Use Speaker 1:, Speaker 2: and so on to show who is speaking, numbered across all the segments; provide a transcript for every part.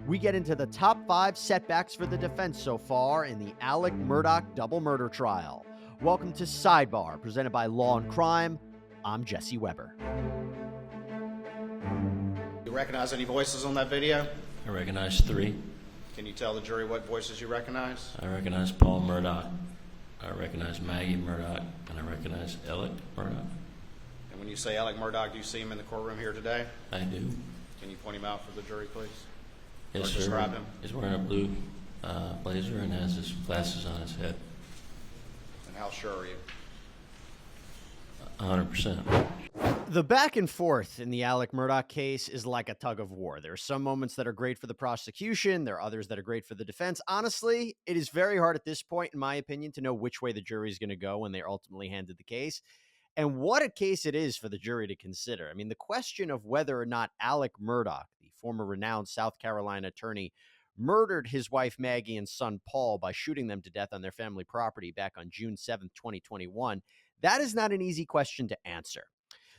Speaker 1: we get into the top 5 setbacks for the defense so far in the Alex Murdaugh double murder trial. Welcome to Sidebar, presented by Law&Crime. I'm Jesse Weber.
Speaker 2: You recognize any voices on that video?
Speaker 3: I recognize 3.
Speaker 2: Can you tell the jury what voices you recognize?
Speaker 3: I recognize Paul Murdaugh. I recognize Maggie Murdaugh, and I recognize Alex Murdaugh.
Speaker 2: And when you say Alex Murdaugh, do you see him in the courtroom here today?
Speaker 3: I do.
Speaker 2: Can you point him out for the jury, please?
Speaker 3: Yes,
Speaker 2: or
Speaker 3: sir.
Speaker 2: describe him?
Speaker 3: He's wearing a blue blazer and has his glasses on his head.
Speaker 2: And how sure are you?
Speaker 3: 100%.
Speaker 1: The back and forth in the Alex Murdaugh case is like a tug of war. There are some moments that are great for the prosecution. There are others that are great for the defense. Honestly, it is very hard at this point, in my opinion, to know which way the jury is going to go when they're ultimately handed the case. And what a case it is for the jury to consider. I mean, the question of whether or not Alex Murdaugh, the former renowned South Carolina attorney, murdered his wife Maggie and son Paul by shooting them to death on their family property back on June 7th, 2021, that is not an easy question to answer.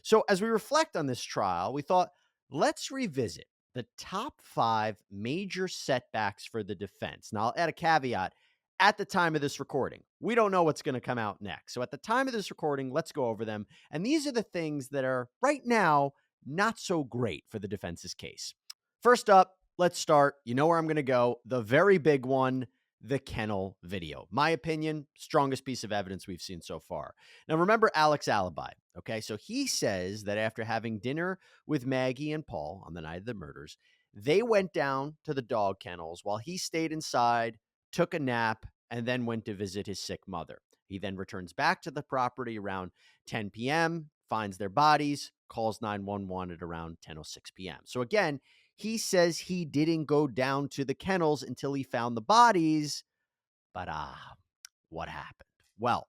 Speaker 1: So as we reflect on this trial, we thought, let's revisit the top 5 major setbacks for the defense. Now, I'll add a caveat. At the time of this recording, we don't know what's going to come out next. So at the time of this recording, let's go over them. And these are the things that are right now not so great for the defense's case. First up, let's start. You know where I'm going to go. The very big one, the kennel video. My opinion, strongest piece of evidence we've seen so far. Now, remember Alex's alibi. Okay, so he says that after having dinner with Maggie and Paul on the night of the murders, they went down to the dog kennels while he stayed inside, took a nap, and then went to visit his sick mother. He then returns back to the property around 10 p.m., finds their bodies, calls 911 at around 10:06 p.m. So again, he says he didn't go down to the kennels until he found the bodies. But what happened? Well,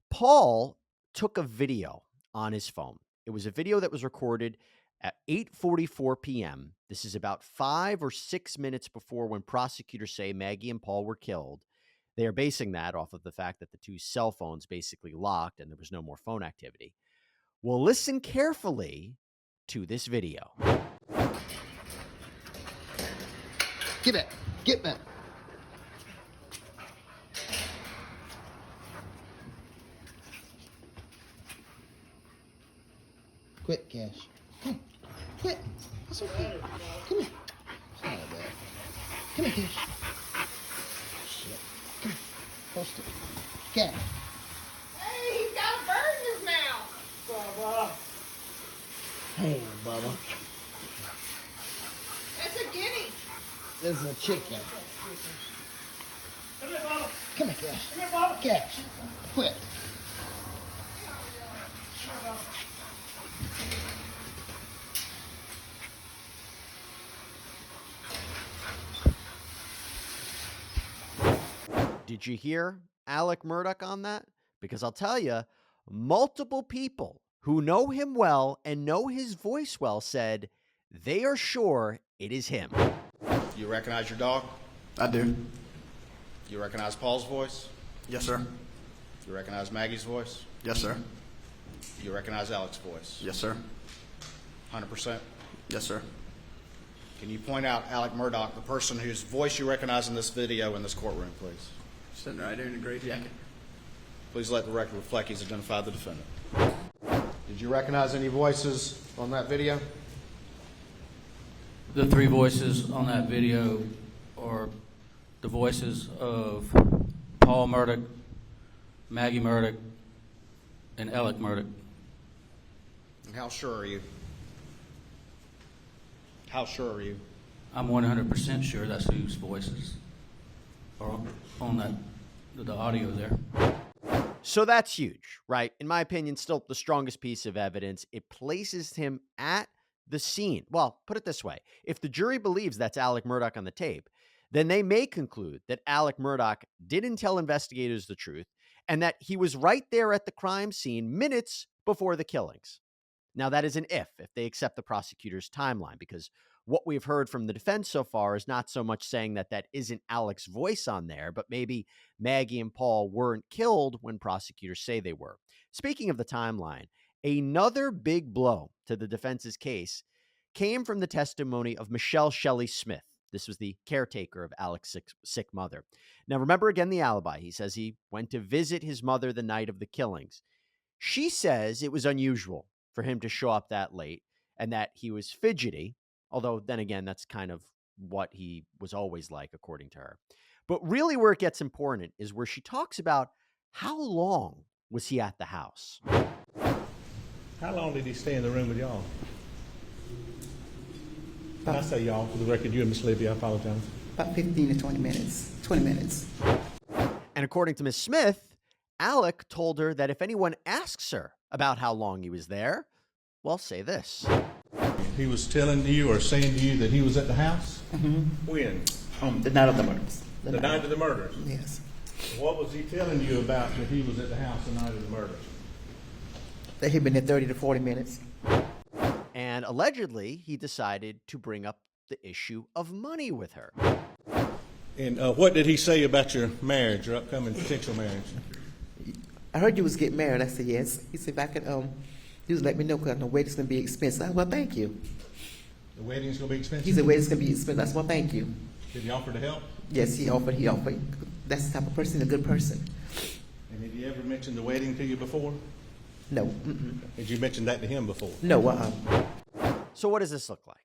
Speaker 1: Paul took a video on his phone. It was a video that was recorded at 8:44 p.m. This is about 5 or 6 minutes before when prosecutors say Maggie and Paul were killed. They are basing that off of the fact that the two cell phones basically locked and there was no more phone activity. Well, listen carefully to this video.
Speaker 4: Get back. Get back. Quit, Cash. Come on. Quit. That's okay. Come here. It's not that bad. Come here, Cash. Shit. Come here. Post it. Cash.
Speaker 5: Hey, he's got a bird in his mouth. Bubba.
Speaker 4: Hey, Bubba.
Speaker 5: That's a guinea.
Speaker 4: This is a chicken.
Speaker 5: Come here, Bubba.
Speaker 4: Come here, Cash.
Speaker 5: Come here, Bubba.
Speaker 4: Cash. Quit.
Speaker 1: Did you hear Alex Murdaugh on that? Because I'll tell you, multiple people who know him well and know his voice well said they are sure it is him.
Speaker 2: You recognize your dog?
Speaker 6: I do.
Speaker 2: You recognize Paul's voice?
Speaker 6: Yes, sir.
Speaker 2: You recognize Maggie's voice?
Speaker 6: Yes, sir.
Speaker 2: You recognize Alex's voice?
Speaker 6: Yes, sir.
Speaker 2: 100%?
Speaker 6: Yes, sir.
Speaker 2: Can you point out Alex Murdaugh, the person whose voice you recognize in this video in this courtroom, please?
Speaker 6: Sitting right there in the gray jacket.
Speaker 2: Please let the record reflect he's identified the defendant. Did you recognize any voices on that video?
Speaker 7: The 3 voices on that video are the voices of Paul Murdaugh, Maggie Murdaugh, and Alex Murdaugh.
Speaker 2: And how sure are you? How sure are you?
Speaker 7: I'm 100% sure that's whose voices are on that the audio there.
Speaker 1: So that's huge, right? In my opinion, still the strongest piece of evidence. It places him at the scene. Well, put it this way. If the jury believes that's Alex Murdaugh on the tape, then they may conclude that Alex Murdaugh didn't tell investigators the truth and that he was right there at the crime scene minutes before the killings. Now, that is an if they accept the prosecutor's timeline, because what we've heard from the defense so far is not so much saying that that isn't Alex's voice on there, but maybe Maggie and Paul weren't killed when prosecutors say they were. Speaking of the timeline, another big blow to the defense's case came from the testimony of Michelle Shelley Smith, This was the caretaker of Alex's sick mother. Now, remember again the alibi. He says he went to visit his mother the night of the killings. She says it was unusual for him to show up that late and that he was fidgety, although then again, that's kind of what he was always like, according to her. But really where it gets important is where she talks about how long was he at the house.
Speaker 8: How long did he stay in the room with y'all? When I say y'all, for the record, you and Miss Libby, I apologize.
Speaker 9: About 15 to 20 minutes. 20 minutes.
Speaker 1: And according to Miss Smith, Alec told her that if anyone asks her about how long he was there, well, say this.
Speaker 8: He was telling you or saying to you that he was at the house? Mm-hmm. When?
Speaker 9: The night of the murders.
Speaker 8: The night of the murders?
Speaker 9: Yes.
Speaker 8: What was he telling you about that he was at the house the night of the murders?
Speaker 9: That he'd been there 30 to 40 minutes.
Speaker 1: And allegedly, he decided to bring up the issue of money with her.
Speaker 8: And what did he say about your marriage, your upcoming potential marriage?
Speaker 9: I heard you was getting married. I said, yes. He said, if I could, just let me know because the wedding's going to be expensive. I said, well, thank you.
Speaker 8: The wedding's going to be expensive?
Speaker 9: He said, wedding's going to be expensive. I said, well, thank you.
Speaker 8: Did he offer to help?
Speaker 9: Yes, he offered. That's the type of person, a good person.
Speaker 8: And did he ever mention the wedding to you before?
Speaker 9: No. Mm-mm.
Speaker 8: Did you mention that to him before?
Speaker 9: No.
Speaker 1: So what does this look like?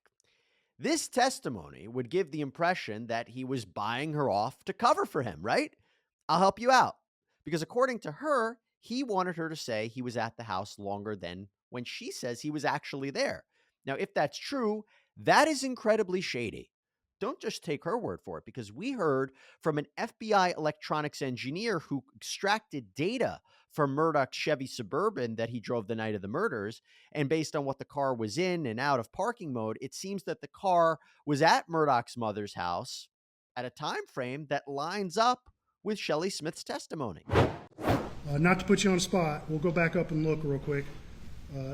Speaker 1: This testimony would give the impression that he was buying her off to cover for him, right? I'll help you out. Because according to her, he wanted her to say he was at the house longer than when she says he was actually there. Now, if that's true, that is incredibly shady. Don't just take her word for it, because we heard from an FBI electronics engineer who extracted data from Murdaugh's Chevy Suburban that he drove the night of the murders. And based on what the car was in and out of parking mode, it seems that the car was at Murdaugh's mother's house at a time frame that lines up with Shelley Smith's testimony.
Speaker 10: Not to put you on the spot, we'll go back up and look real quick.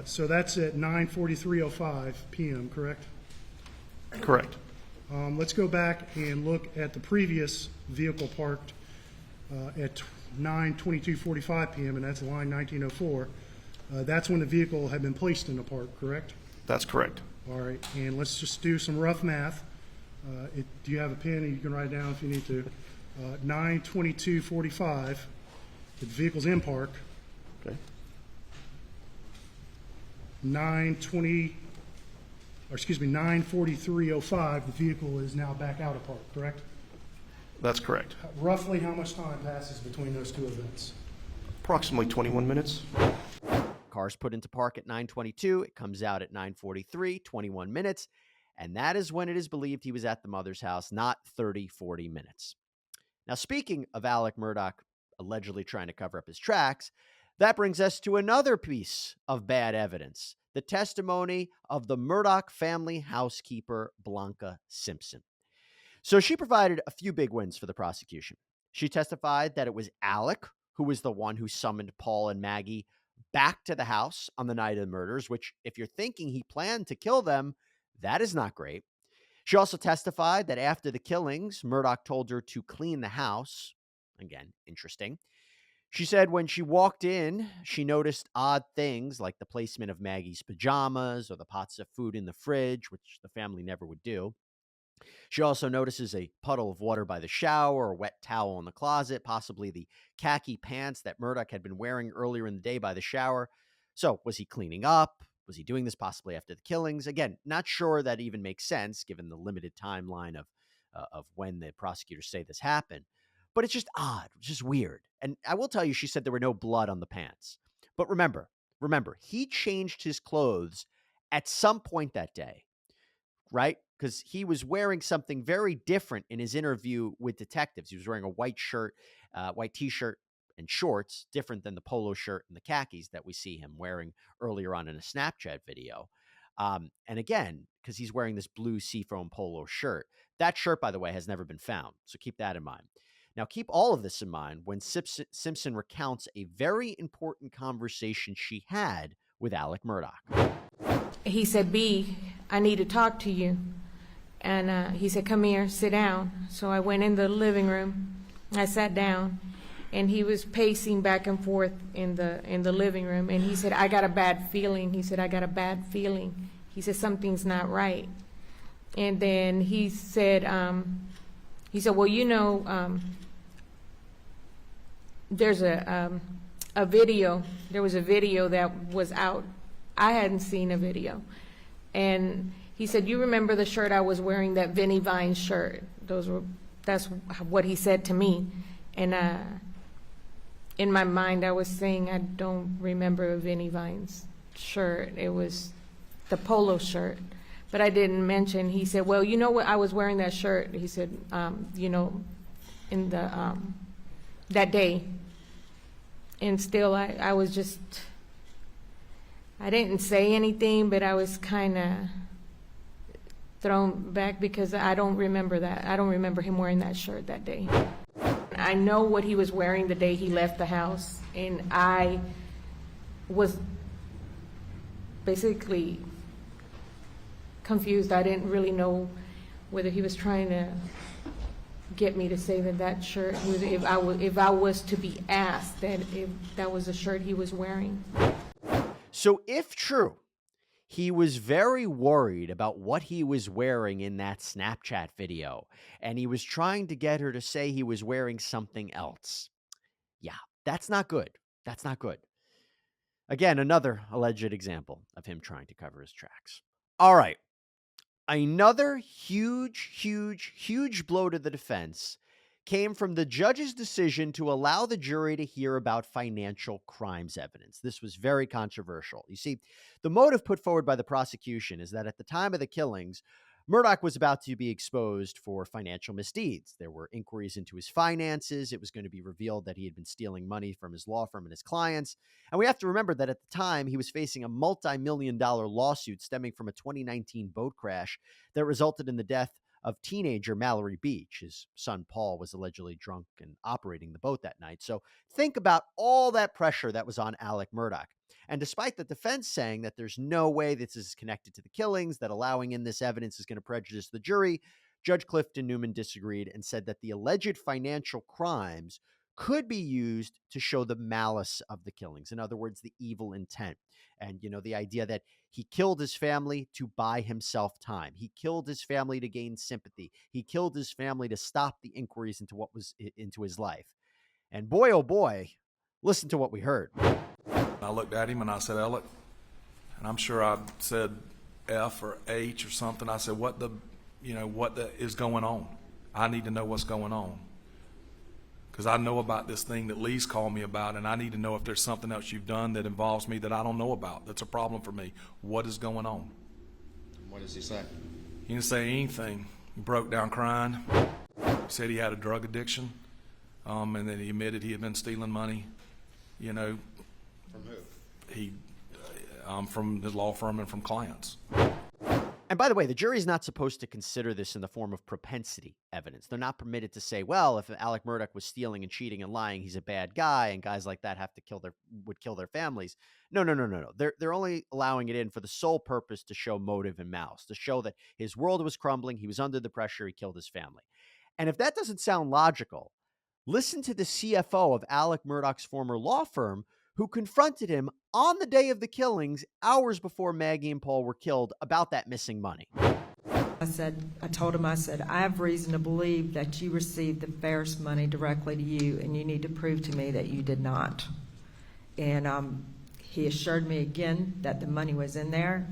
Speaker 10: So that's at 9:43:05 p.m., correct?
Speaker 6: Correct.
Speaker 10: Let's go back and look at the previous vehicle parked at 9:22:45 p.m., and that's line 1904. That's when the vehicle had been placed in the park, correct?
Speaker 6: That's correct.
Speaker 10: All right, and let's just do some rough math. Do you have a pen? You can write it down if you need to. 9:22:45, the vehicle's in park.
Speaker 6: Okay.
Speaker 10: 9:43:05, the vehicle is now back out of park, correct?
Speaker 6: That's correct.
Speaker 10: Roughly how much time passes between those two events?
Speaker 6: Approximately 21 minutes.
Speaker 1: Car's put into park at 9:22. It comes out at 9:43, 21 minutes. And that is when it is believed he was at the mother's house, not 30, 40 minutes. Now, speaking of Alex Murdaugh allegedly trying to cover up his tracks, that brings us to another piece of bad evidence, the testimony of the Murdaugh family housekeeper, Blanca Simpson. So she provided a few big wins for the prosecution. She testified that it was Alec who was the one who summoned Paul and Maggie back to the house on the night of the murders, which, if you're thinking he planned to kill them, that is not great. She also testified that after the killings, Murdaugh told her to clean the house. Again, interesting. She said when she walked in, she noticed odd things like the placement of Maggie's pajamas or the pots of food in the fridge, which the family never would do. She also notices a puddle of water by the shower, a wet towel in the closet, possibly the khaki pants that Murdaugh had been wearing earlier in the day by the shower. So was he cleaning up? Was he doing this possibly after the killings? Again, not sure that even makes sense given the limited timeline of when the prosecutors say this happened. But it's just odd, just weird. And I will tell you, she said there were no blood on the pants. But remember, he changed his clothes at some point that day, right? Because he was wearing something very different in his interview with detectives. He was wearing a white shirt, white T-shirt, and shorts, different than the polo shirt and the khakis that we see him wearing earlier on in a Snapchat video. And again, because he's wearing this blue seafoam polo shirt. That shirt, by the way, has never been found. So keep that in mind. Now, keep all of this in mind when Simpson recounts a very important conversation she had with Alex Murdaugh.
Speaker 11: He said, B, I need to talk to you. And he said, come here, sit down. So I went in the living room. I sat down. And he was pacing back and forth in the living room. And he said, I got a bad feeling. He said, I got a bad feeling. He said, something's not right. And then he said, well, you know, there's a video. There was a video that was out. I hadn't seen a video. And he said, you remember the shirt I was wearing, that Vinnie Vine shirt? That's what he said to me. And in my mind, I was saying, I don't remember Vinnie Vine's shirt. It was the polo shirt. But I didn't mention. He said, well, you know what? I was wearing that shirt. He said, you know, in the that day. And still, I was just, I didn't say anything, but I was kind of thrown back because I don't remember that. I don't remember him wearing that shirt that day. I know what he was wearing the day he left the house, and I was basically confused. I didn't really know whether he was trying to get me to say that shirt, if I was to be asked that if that was the shirt he was wearing.
Speaker 1: So if true, he was very worried about what he was wearing in that Snapchat video, and he was trying to get her to say he was wearing something else. Yeah, that's not good. That's not good. Again, another alleged example of him trying to cover his tracks. All right. Another huge blow to the defense came from the judge's decision to allow the jury to hear about financial crimes evidence. This was very controversial. You see, the motive put forward by the prosecution is that at the time of the killings, Murdaugh was about to be exposed for financial misdeeds. There were inquiries into his finances. It was going to be revealed that he had been stealing money from his law firm and his clients. And we have to remember that at the time, he was facing a multi-million-dollar lawsuit stemming from a 2019 boat crash that resulted in the death of teenager Mallory Beach. His son Paul was allegedly drunk and operating the boat that night. So think about all that pressure that was on Alex Murdaugh. And despite the defense saying that there's no way this is connected to the killings, that allowing in this evidence is going to prejudice the jury, Judge Clifton Newman disagreed and said that the alleged financial crimes could be used to show the malice of the killings. In other words, the evil intent. And, you know, the idea that he killed his family to buy himself time. He killed his family to gain sympathy. He killed his family to stop the inquiries into what was into his life. And boy, oh boy, listen to what we heard.
Speaker 12: I looked at him and I said, Alex, and I'm sure I said F or H or something. I said, what is going on? I need to know what's going on. Because I know about this thing that Lee's called me about, and I need to know if there's something else you've done that involves me that I don't know about. That's a problem for me. What is going on?
Speaker 2: What does he say?
Speaker 12: He didn't say anything. He broke down crying. He said he had a drug addiction, and then he admitted he had been stealing money, you know.
Speaker 2: From who?
Speaker 12: He, from his law firm and from clients.
Speaker 1: And by the way, the jury is not supposed to consider this in the form of propensity evidence. They're not permitted to say, well, if Alex Murdaugh was stealing and cheating and lying, he's a bad guy, and guys like that would kill their families. No. They're only allowing it in for the sole purpose to show motive and malice, to show that his world was crumbling, he was under the pressure, he killed his family. And if that doesn't sound logical, listen to the CFO of Alex Murdaugh's former law firm, who confronted him on the day of the killings, hours before Maggie and Paul were killed, about that missing money.
Speaker 13: I told him, I said, I have reason to believe that you received the Ferris money directly to you, and you need to prove to me that you did not. And he assured me again that the money was in there.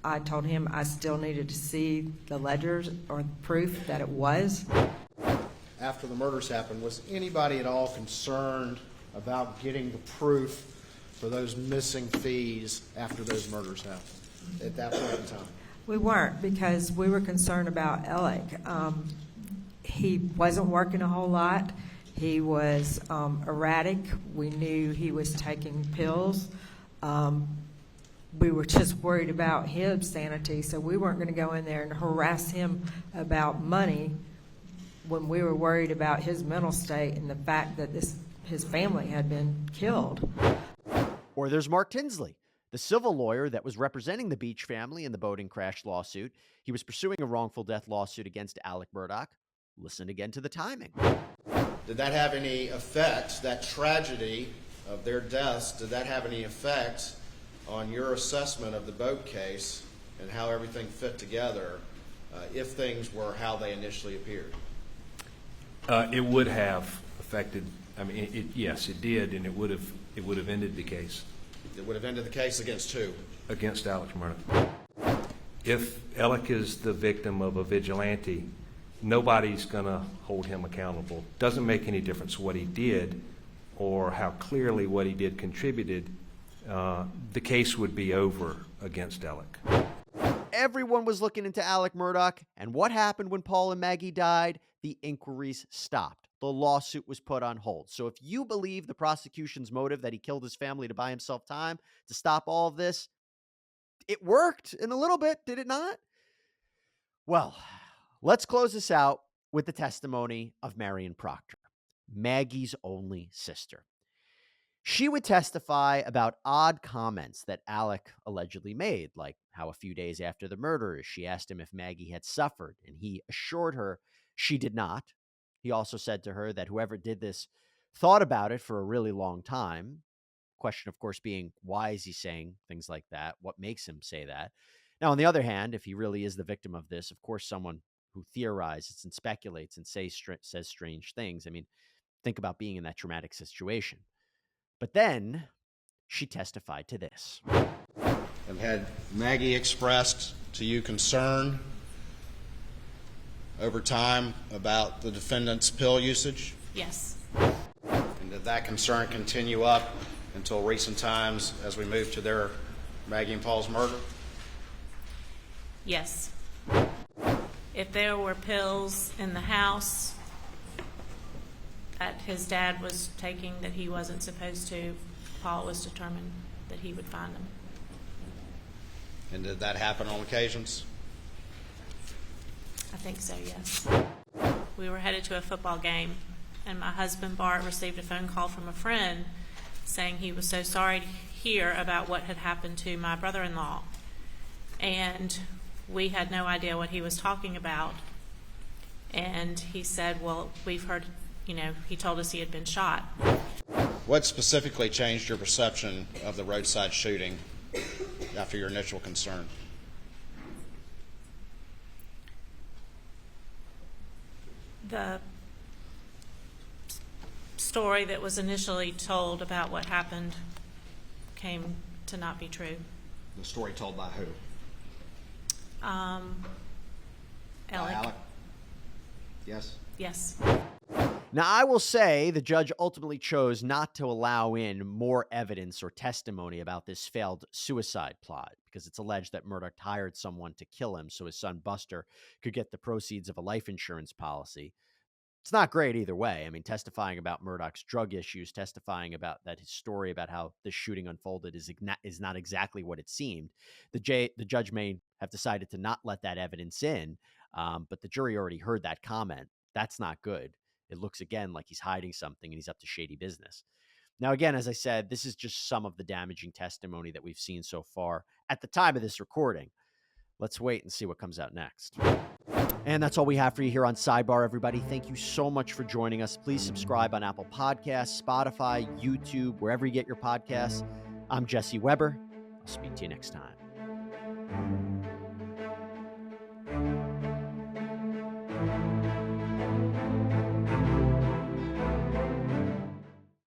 Speaker 13: I told him I still needed to see the ledgers or proof that it was.
Speaker 2: After the murders happened, was anybody at all concerned about getting the proof for those missing fees after those murders happened at that point in time?
Speaker 13: We weren't, because we were concerned about Alex. He wasn't working a whole lot. He was erratic. We knew he was taking pills. We were just worried about his sanity, so we weren't going to go in there and harass him about money when we were worried about his mental state and the fact that his family had been killed.
Speaker 1: Or there's Mark Tinsley, the civil lawyer that was representing the Beach family in the boating crash lawsuit. He was pursuing a wrongful death lawsuit against Alex Murdaugh. Listen again to the timing.
Speaker 2: Did that have any effect, that tragedy of their deaths, did that have any effect on your assessment of the boat case and how everything fit together if things were how they initially appeared?
Speaker 14: It would have affected, I mean, yes, it did, and it would have ended the case.
Speaker 2: It would have ended the case against who?
Speaker 14: Against Alex Murdaugh. If Alec is the victim of a vigilante, nobody's going to hold him accountable. Doesn't make any difference what he did or how clearly what he did contributed. The case would be over against Alec.
Speaker 1: Everyone was looking into Alex Murdaugh, and what happened when Paul and Maggie died? The inquiries stopped. The lawsuit was put on hold. So if you believe the prosecution's motive that he killed his family to buy himself time to stop all of this, it worked in a little bit, did it not? Well, let's close this out with the testimony of Marion Proctor, Maggie's only sister. She would testify about odd comments that Alec allegedly made, like how a few days after the murder, she asked him if Maggie had suffered, and he assured her she did not. He also said to her that whoever did this thought about it for a really long time. Question, of course, being, why is he saying things like that? What makes him say that? Now, on the other hand, if he really is the victim of this, of course, someone who theorizes and speculates and says strange things. I mean, think about being in that traumatic situation. But then she testified to this.
Speaker 2: And had Maggie expressed to you concern over time about the defendant's pill usage?
Speaker 15: Yes.
Speaker 2: And did that concern continue up until recent times as we moved to their Maggie and Paul's murder?
Speaker 15: Yes. If there were pills in the house that his dad was taking that he wasn't supposed to, Paul was determined that he would find them.
Speaker 2: And did that happen on occasions?
Speaker 15: I think so, yes. We were headed to a football game, and my husband, Bart, received a phone call from a friend saying he was so sorry to hear about what had happened to my brother-in-law. And we had no idea what he was talking about. And he said, well, we've heard, he told us he had been shot.
Speaker 2: What specifically changed your perception of the roadside shooting after your initial concern?
Speaker 15: The story that was initially told about what happened came to not be true.
Speaker 2: The story told by who?
Speaker 15: Alec.
Speaker 2: By Alec? Yes?
Speaker 15: Yes.
Speaker 1: Now, I will say the judge ultimately chose not to allow in more evidence or testimony about this failed suicide plot because it's alleged that Murdaugh hired someone to kill him so his son Buster could get the proceeds of a life insurance policy. It's not great either way. I mean, testifying about Murdaugh's drug issues, testifying about that his story about how the shooting unfolded is not exactly what it seemed. The judge may have decided to not let that evidence in, but the jury already heard that comment. That's not good. It looks, again, like he's hiding something and he's up to shady business. Now, again, as I said, this is just some of the damaging testimony that we've seen so far at the time of this recording. Let's wait and see what comes out next. And that's all we have for you here on Sidebar, everybody. Thank you so much for joining us. Please subscribe on Apple Podcasts, Spotify, YouTube, wherever you get your podcasts. I'm Jesse Weber. I'll speak to you next time.